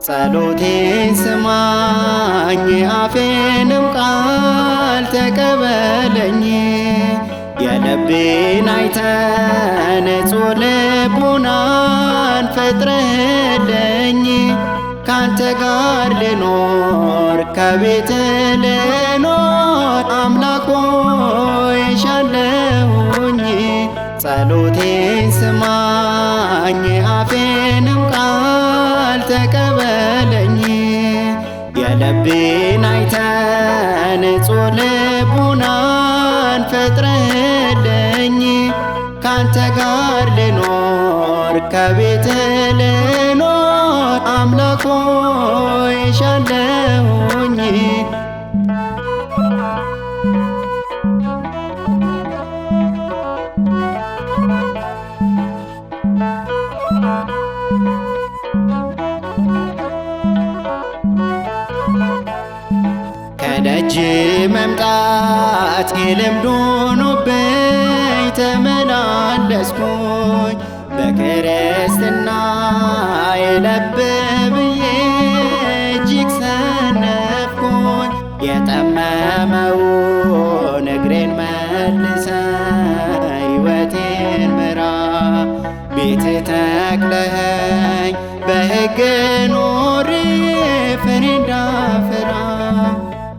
ጸሎቴን ስማኝ አፌንም ቃል ተቀበለኝ። የልቤን አይተ ንጹሕ ልቡናን ፈጥረህልኝ። ካንተ ጋር ልኖር ከቤት ልኖር አምላክ ሆይ እሻለሁኝ። ጸሎቴን ስማኝ አፌንም ቃል ተቀበለኝ። የልቤን አይተ ንጹሕ ልቡናን ፈጥረህልኝ። ካንተ ጋር ልኖር ከቤት ልኖር አምላክ ሆይ እሻለሁኝ። ከደጅ መምጣት ልምድ ሆኖብኝ ተመላለስኩኝ። በክርስትና የለብ ብዬ እጅግ ሰነፍኩኝ። የጠመመውን እግሬን መልሰ ሕይወቴን ምራ። ቤት ተክለኸኝ በሕግ ኖሬ ፍሬ እንዳፈራ።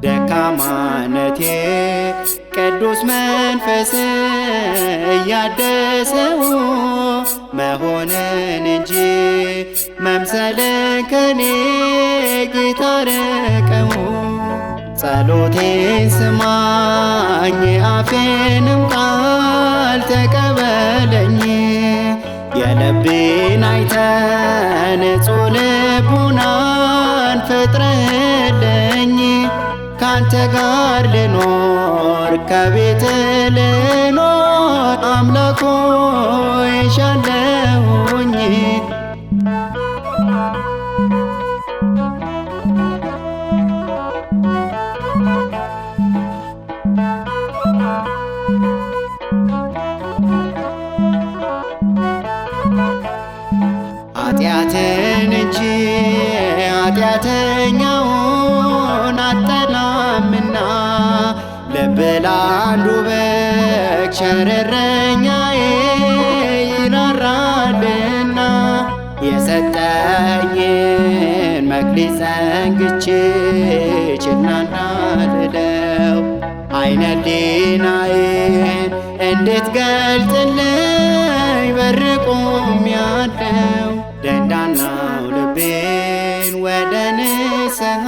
ደካማነቴ ቅዱስ መንፈስ እያደሰው መሆንን እንጂ መምሰልን ከኔ ጌታ ርቀው። ጸሎቴን ስማኝ አፌንም ቃል ተቀበለኝ። የልቤን አይተ ንጹሕ ልቡናን ፈጥረህልኝ። ካንተ ጋር ልኖር ከቤት ልኖር አምላክ ሆይ እሻለሁኝ። ኃጢአትን እንጂ ኃጢአተኛውን አጠላምና። ልብ ለአንዱ በግ ቸር እረኛዬ ይራራልና። የሰጠኝን መክሊት ዘንግቼ ችላ እንዳልለው ዓይነ ሕሊናዬን እንድትገልጥልኝ በር ቆሜያለሁ። ደንዳናው ልቤን ወደ ንስሐ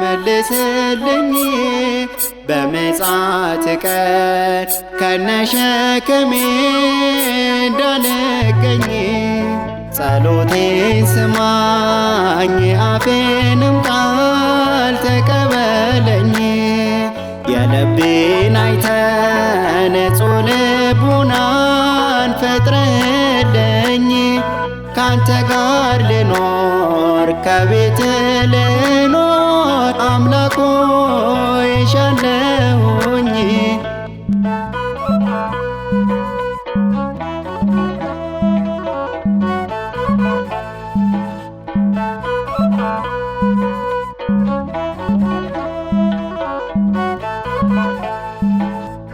መልስልኝ። በምጽአት ቀን ከነሸክሜ እንዳልገኝ። ጸሎቴን ስማኝ አፌንም ቃል ተቀበለኝ። የልቤን አይተ ንጹሕ ልቡናን ፈጥረህልኝ። ካንተ ጋር ልኖር ከቤት ልኖር አምላክ ሆይ እሻለሁኝ።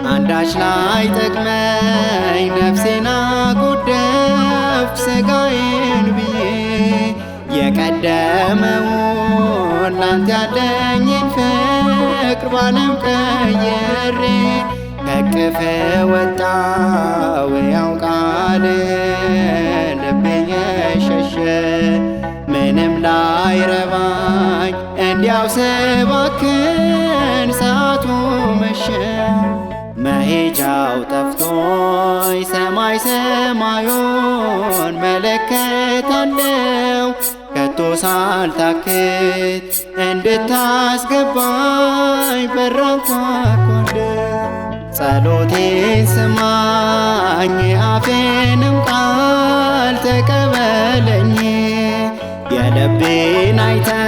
አንዳች ላይ ጠቅመኝ ነፍሴና ጎደፍ ሥጋዬን ብዬ የቀደመውን ላንተ ያለኝን ፍቅር ባለም ቀየሬ። ከቅፍ ወጣው ያውቃል ልቤ የሸሸ ምንም ላይረባኝ እንዲያው ስባክን ሰዓቱ መሸ። መሄጃው ጠፍቶኝ ሰማይ ሰማዩን መለከታለው። ከቶ ሳልታክት እንድታስገባኝ በራን ታንኳኳለህ። ጸሎቴን ስማኝ አፌንም ቃል ተቀበለኝ። የልቤን አይተህ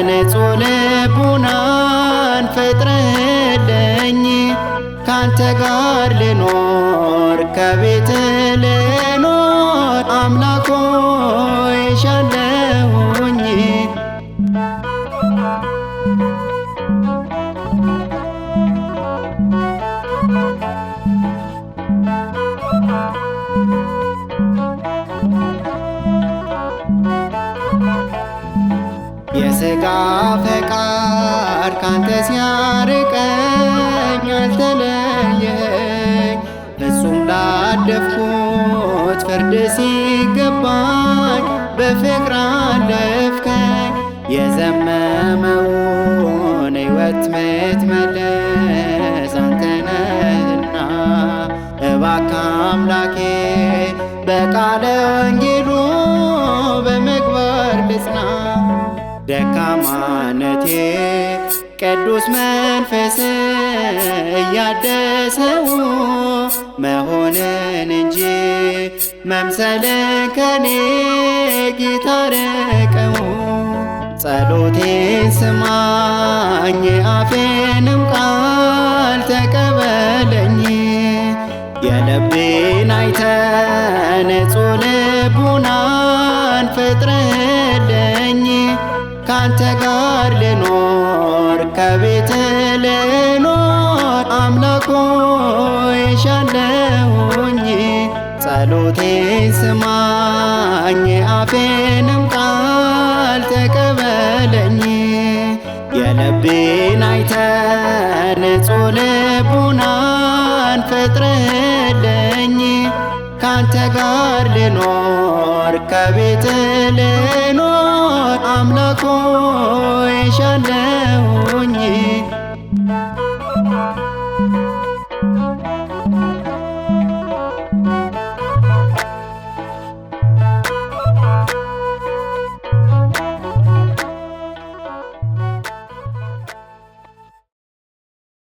ንጹሕ ልቡናን ፈጥረህልኝ ካንተ ጋር ልኖር ከቤት ልኖር አምላክ ሆይ እሻለሁኝ። የሥጋ ፈቃድ ካንተ ሲያርቀኝ አልተለየኝ። ፍጹም ላደፍኩት ፍርድ ሲገባኝ በፍቅር አለፍከኝ። የዘመመውን ሕይወት ምትመልስ አንተ ነህና እባክህ አምላኬ በቃለ ወንጌሉ በምግባር ልጽና። ደካማነቴ ቅዱስ መንፈስ እያደሰው መሆንን እንጂ መምሰልን ከኔ ጌታ ርቀው። ጸሎቴን ስማኝ አፌንም ቃል ተቀበለኝ። የልቤን አይተህ ንጹሕ ልቡናን ፈጥረህልኝ ካንተ ጋር ልኖር ከቤት ልኖር አምላክ ሆይ እሻለሁኝ። ጸሎቴን ስማኝ አፌንም ቃል ተቀበለኝ። የልቤን አይተህ ንጹሕ ልቡናን ፈጥረህልኝ ካንተ ጋር ልኖር ከቤት ልኖር አምላክ ሆይ እሻለሁኝ።